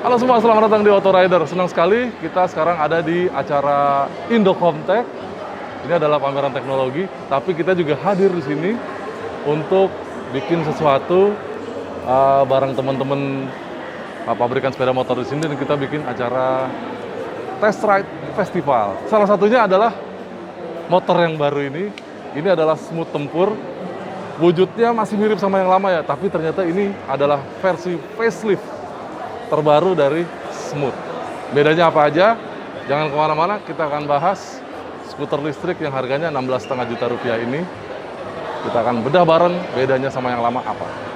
Halo semua, selamat datang di Auto Rider. Senang sekali kita sekarang ada di acara Indocom Tech. Ini adalah pameran teknologi, tapi kita juga hadir di sini untuk bikin sesuatu bareng teman-teman pabrikan sepeda motor di sini, dan kita bikin acara test ride festival. Salah satunya adalah motor yang baru ini. Ini adalah Smooth Tempur. Wujudnya masih mirip sama yang lama ya, tapi ternyata ini adalah versi facelift terbaru dari Smooth. Bedanya apa aja? Jangan kemana-mana, kita akan bahas skuter listrik yang harganya 16,5 juta rupiah ini. Kita akan bedah bareng bedanya sama yang lama apa.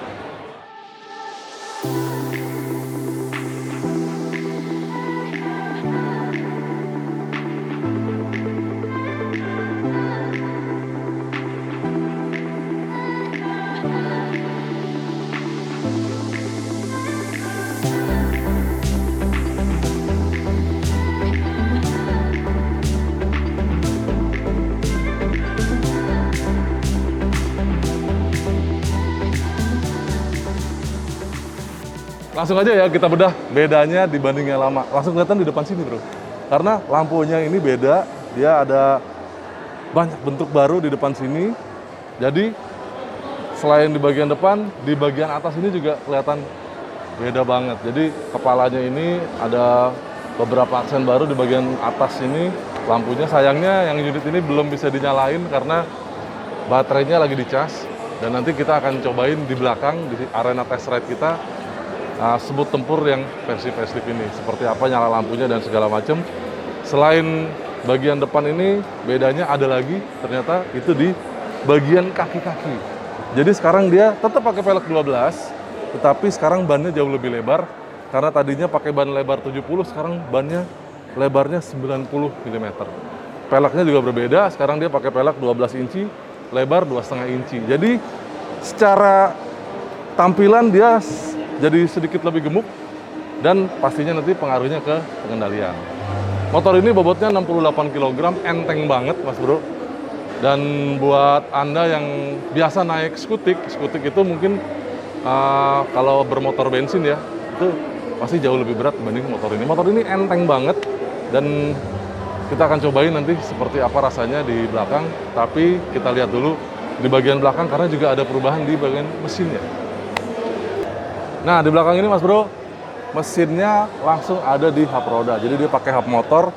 Langsung aja ya kita bedah bedanya dibanding yang lama. Langsung kelihatan di depan sini bro. Karena lampunya ini beda, dia ada banyak bentuk baru di depan sini. Jadi selain di bagian depan, di bagian atas ini juga kelihatan beda banget. Jadi kepalanya ini ada beberapa aksen baru di bagian atas ini. Lampunya sayangnya yang unit ini belum bisa dinyalain karena baterainya lagi dicas. Dan nanti kita akan cobain di belakang di arena test ride kita. Smooth Tempur yang versi facelift ini seperti apa nyala lampunya dan segala macam. Selain bagian depan ini bedanya ada lagi, ternyata itu di bagian kaki-kaki. Jadi sekarang dia tetap pakai pelek 12, tetapi sekarang bannya jauh lebih lebar karena tadinya pakai ban lebar 70, sekarang bannya lebarnya 90 mm. Peleknya juga berbeda, sekarang dia pakai pelek 12 inci, lebar 2,5 inci. Jadi secara tampilan dia jadi sedikit lebih gemuk dan pastinya nanti pengaruhnya ke pengendalian. Motor ini bobotnya 68 kg, enteng banget mas bro. Dan buat anda yang biasa naik skutik itu mungkin kalau bermotor bensin ya, itu pasti jauh lebih berat dibanding motor ini. Motor ini enteng banget dan kita akan cobain nanti seperti apa rasanya di belakang. Tapi kita lihat dulu di bagian belakang karena juga ada perubahan di bagian mesinnya. Nah, di belakang ini mas bro, mesinnya langsung ada di hub roda. Jadi dia pakai hub motor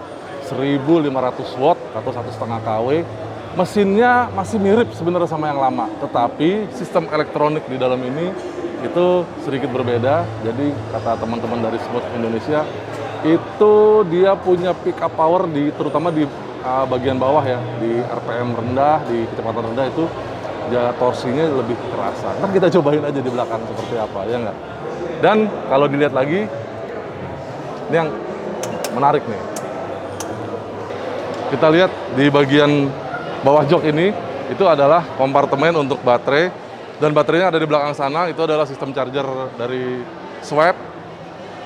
1500 watt atau 1,5 kW. Mesinnya masih mirip sebenarnya sama yang lama, tetapi sistem elektronik di dalam ini itu sedikit berbeda. Jadi kata teman-teman dari Smooth Indonesia, itu dia punya pick up power terutama di bagian bawah ya, di RPM rendah, di kecepatan rendah itu dia torsinya lebih kerasa. Ntar kita cobain aja di belakang seperti apa, ya nggak? Dan kalau dilihat lagi, ini yang menarik nih. Kita lihat di bagian bawah jok ini, itu adalah kompartemen untuk baterai. Dan baterainya ada di belakang sana, itu adalah sistem charger dari Swipe.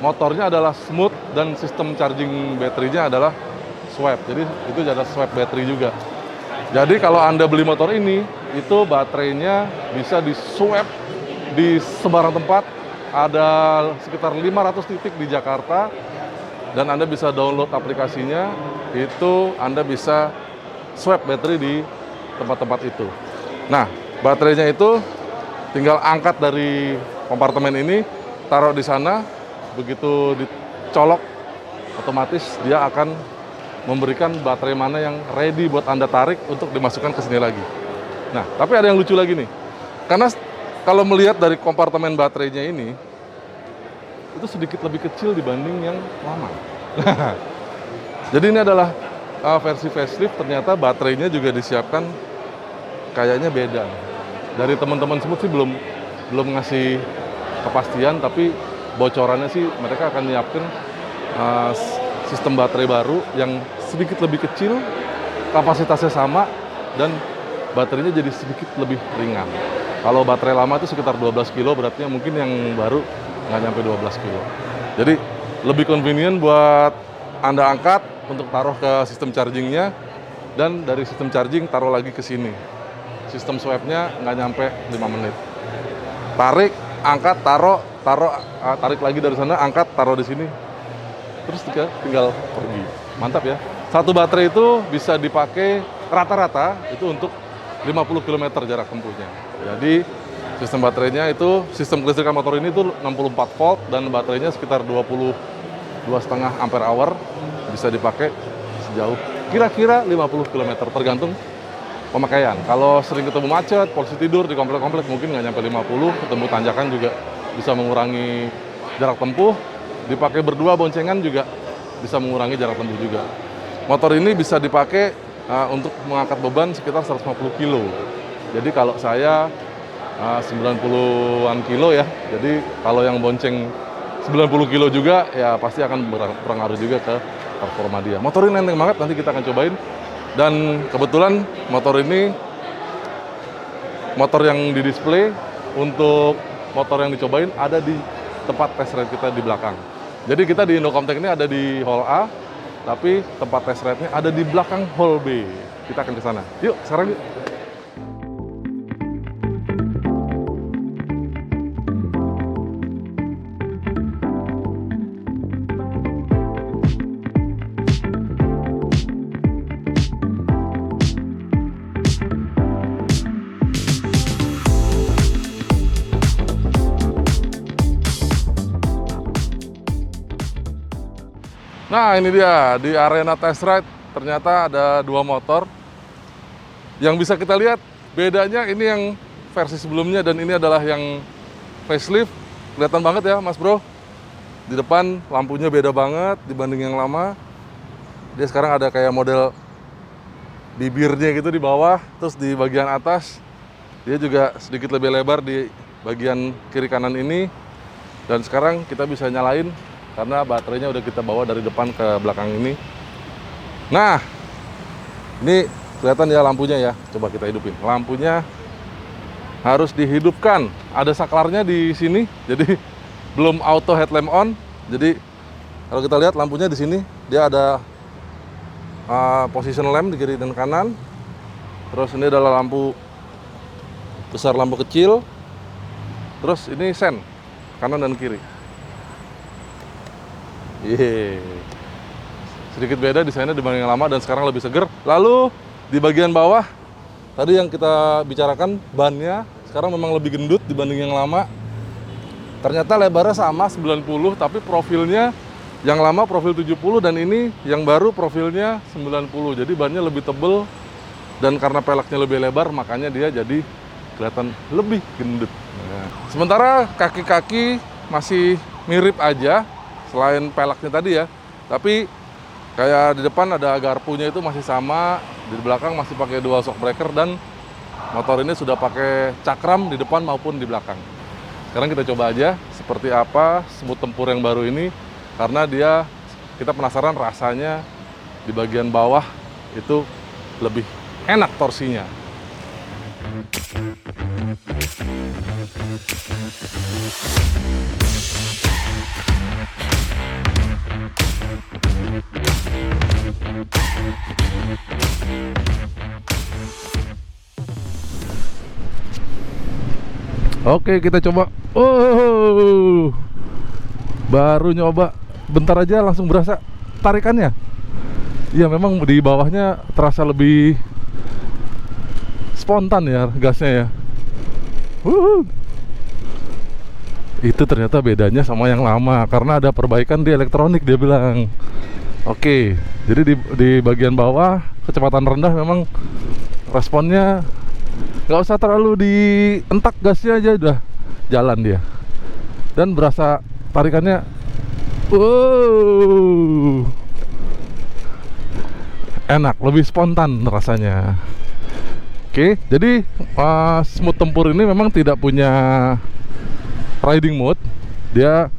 Motornya adalah Smooth dan sistem charging baterainya adalah Swipe. Jadi itu ada Swipe battery juga. Jadi kalau Anda beli motor ini, itu baterainya bisa di-swipe di sembarang tempat. Ada sekitar 500 titik di Jakarta. Dan Anda bisa download aplikasinya, itu Anda bisa swipe baterai di tempat-tempat itu. Nah, baterainya itu tinggal angkat dari kompartemen ini, taruh di sana, begitu dicolok, otomatis dia akan memberikan baterai mana yang ready buat Anda tarik untuk dimasukkan ke sini lagi. Nah, tapi ada yang lucu lagi nih. Karena kalau melihat dari kompartemen baterainya ini, itu sedikit lebih kecil dibanding yang lama. Jadi ini adalah versi facelift, ternyata baterainya juga disiapkan kayaknya beda. Dari teman-teman Smooth sih belum ngasih kepastian, tapi bocorannya sih mereka akan nyiapkan sistem baterai baru yang sedikit lebih kecil, kapasitasnya sama, dan baterainya jadi sedikit lebih ringan. Kalau baterai lama itu sekitar 12 kilo, berarti mungkin yang baru nggak nyampe 12 kilo. Jadi lebih convenient buat Anda angkat untuk taruh ke sistem chargingnya, dan dari sistem charging taruh lagi ke sini. Sistem swipe-nya nggak nyampe 5 menit. Tarik, angkat, tarik lagi dari sana, angkat, taruh di sini, terus tinggal pergi. Mantap ya. Satu baterai itu bisa dipakai rata-rata itu untuk 50 km jarak tempuhnya. Jadi sistem baterainya itu, sistem kelistrikan motor ini tuh 64 volt dan baterainya sekitar 22,5 ampere hour, bisa dipakai sejauh kira-kira 50 km tergantung pemakaian. Kalau sering ketemu macet, posisi tidur di komplek-komplek mungkin nggak nyampe 50, ketemu tanjakan juga bisa mengurangi jarak tempuh. Dipakai berdua boncengan juga bisa mengurangi jarak tempuh juga. Motor ini bisa dipakai untuk mengangkat beban sekitar 150 kilo. Jadi kalau saya 90-an kilo ya, jadi kalau yang bonceng 90 kilo juga ya pasti akan berpengaruh juga ke performa dia. Motor ini enteng banget, nanti kita akan cobain. Dan kebetulan motor ini motor yang di display untuk motor yang dicobain ada di tempat test ride kita di belakang. Jadi kita di Indocomtech ini ada di hall A, tapi tempat test ride-nya ada di belakang hall B. Kita akan ke sana. Yuk, sekarang yuk. Nah ini dia, di arena test ride ternyata ada dua motor. Yang bisa kita lihat bedanya ini yang versi sebelumnya dan ini adalah yang facelift. Kelihatan banget ya Mas Bro. Di depan lampunya beda banget dibanding yang lama. Dia sekarang ada kayak model bibirnya gitu di bawah. Terus di bagian atas dia juga sedikit lebih lebar di bagian kiri kanan ini. Dan sekarang kita bisa nyalain karena baterainya udah kita bawa dari depan ke belakang ini. Nah, ini kelihatan ya lampunya ya. Coba kita hidupin. Lampunya harus dihidupkan. Ada saklarnya di sini, jadi belum auto headlamp on. Jadi kalau kita lihat lampunya di sini, dia ada position lamp di kiri dan kanan. Terus ini adalah lampu besar, lampu kecil. Terus ini sen kanan dan kiri. Sedikit beda desainnya dibanding yang lama dan sekarang lebih seger. Lalu di bagian bawah tadi yang kita bicarakan, bannya sekarang memang lebih gendut dibanding yang lama. Ternyata lebarnya sama 90, tapi profilnya yang lama profil 70 dan ini yang baru profilnya 90. Jadi bannya lebih tebel dan karena peleknya lebih lebar makanya dia jadi kelihatan lebih gendut. Nah, sementara kaki-kaki masih mirip aja selain peleknya tadi ya, tapi kayak di depan ada garpunya itu masih sama, di belakang masih pakai dual shock breaker dan motor ini sudah pakai cakram di depan maupun di belakang. Sekarang kita coba aja seperti apa semut tempur yang baru ini, karena kita penasaran rasanya di bagian bawah itu lebih enak torsinya. Oke, kita coba. Oh, baru nyoba bentar aja langsung berasa tarikannya. Iya, memang di bawahnya terasa lebih spontan ya gasnya ya. Itu ternyata bedanya sama yang lama karena ada perbaikan di elektronik, dia bilang. Oke, jadi di bagian bawah kecepatan rendah memang responnya nggak usah terlalu dientak, gasnya aja udah jalan dia dan berasa tarikannya enak, lebih spontan rasanya. Oke, jadi semut tempur ini memang tidak punya riding mode. Dia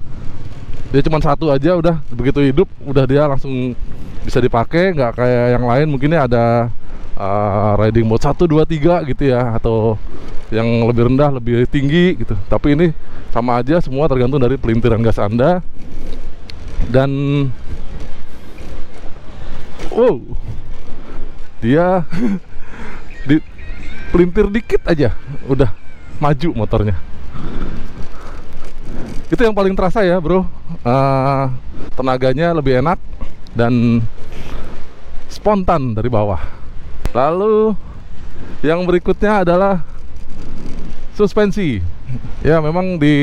cuma satu aja, udah begitu hidup udah dia langsung bisa dipakai, nggak kayak yang lain mungkinnya ada riding mode 1, 2, 3 gitu ya, atau yang lebih rendah, lebih tinggi gitu. Tapi ini sama aja, semua tergantung dari pelintiran gas Anda. Dan dia di pelintir dikit aja udah maju motornya. Itu yang paling terasa ya bro. Tenaganya lebih enak dan spontan dari bawah. Lalu yang berikutnya adalah suspensi. Ya memang di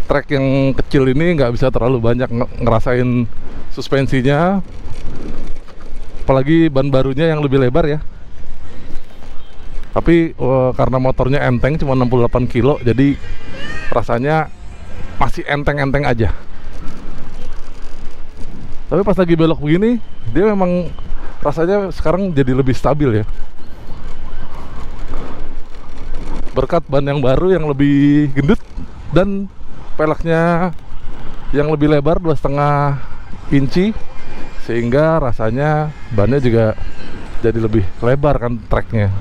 trek yang kecil ini nggak bisa terlalu banyak ngerasain suspensinya, apalagi ban barunya yang lebih lebar ya. Tapi karena motornya enteng cuma 68 kilo, jadi rasanya masih enteng-enteng aja. Tapi pas lagi belok begini, dia memang rasanya sekarang jadi lebih stabil ya. Berkat ban yang baru yang lebih gendut dan peleknya yang lebih lebar 2,5 inci, sehingga rasanya bannya juga jadi lebih lebar kan treknya.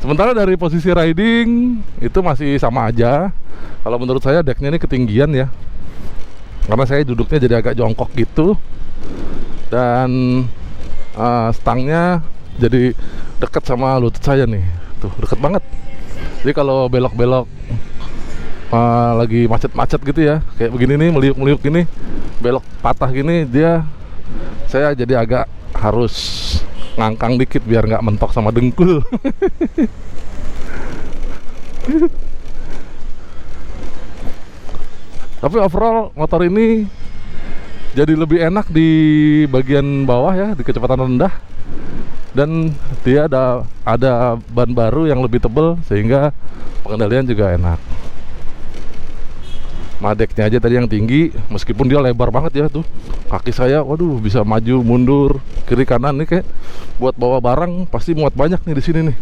Sementara dari posisi riding itu masih sama aja. Kalau menurut saya decknya ini ketinggian ya, karena saya duduknya jadi agak jongkok gitu, dan stangnya jadi deket sama lutut saya nih, tuh deket banget. Jadi kalau belok-belok lagi macet-macet gitu ya, kayak begini nih, meliuk-meliuk gini, belok patah gini, saya jadi agak harus ngangkang dikit biar nggak mentok sama dengkul. Tapi overall motor ini jadi lebih enak di bagian bawah ya, di kecepatan rendah, dan dia ada ban baru yang lebih tebal sehingga pengendalian juga enak. Madeknya aja tadi yang tinggi, meskipun dia lebar banget ya tuh, kaki saya waduh bisa maju mundur kiri kanan nih, kayak buat bawa barang pasti muat banyak nih di sini nih,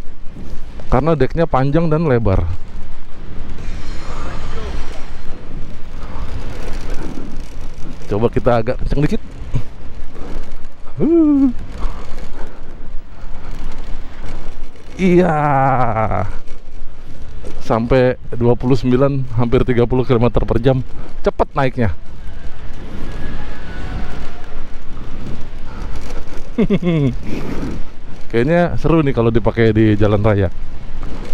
karena deknya panjang dan lebar. Coba kita agak kenceng dikit. Iya, sampai 29 hampir 30 km per jam, cepet naiknya. Kayaknya seru nih kalau dipakai di jalan raya.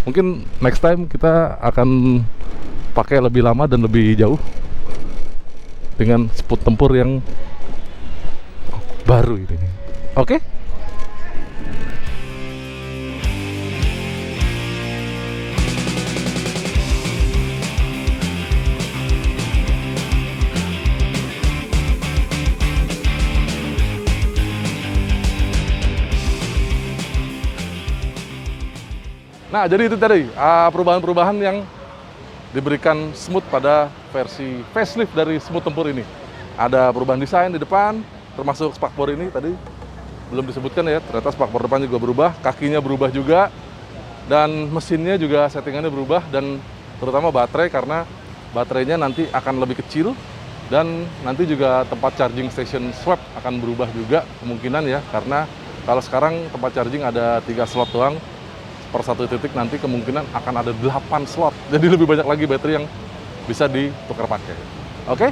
Mungkin next time kita akan pakai lebih lama dan lebih jauh dengan sput tempur yang baru ini. Oke? Nah, jadi itu tadi perubahan-perubahan yang diberikan Smooth pada versi facelift dari Smooth Tempur ini. Ada perubahan desain di depan, termasuk spakbor ini tadi belum disebutkan ya, ternyata spakbor depan juga berubah, kakinya berubah juga, dan mesinnya juga settingannya berubah, dan terutama baterai, karena baterainya nanti akan lebih kecil, dan nanti juga tempat charging station swap akan berubah juga kemungkinan ya, karena kalau sekarang tempat charging ada 3 slot doang per satu titik, nanti kemungkinan akan ada 8 slot, jadi lebih banyak lagi baterai yang bisa ditukar pakai. Oke,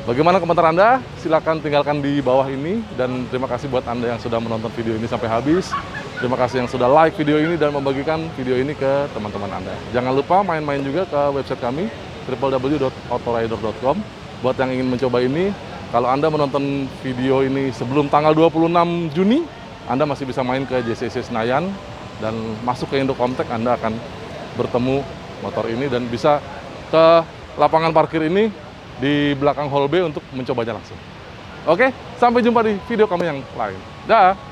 bagaimana komentar Anda? Silakan tinggalkan di bawah ini, dan terima kasih buat Anda yang sudah menonton video ini sampai habis. Terima kasih yang sudah like video ini dan membagikan video ini ke teman-teman Anda. Jangan lupa main-main juga ke website kami www.autorider.com. Buat yang ingin mencoba ini, kalau Anda menonton video ini sebelum tanggal 26 Juni, Anda masih bisa main ke JCC Senayan dan masuk ke Indocomtech. Anda akan bertemu motor ini dan bisa ke lapangan parkir ini di belakang hall B untuk mencobanya langsung. Oke, sampai jumpa di video kami yang lain. Dah.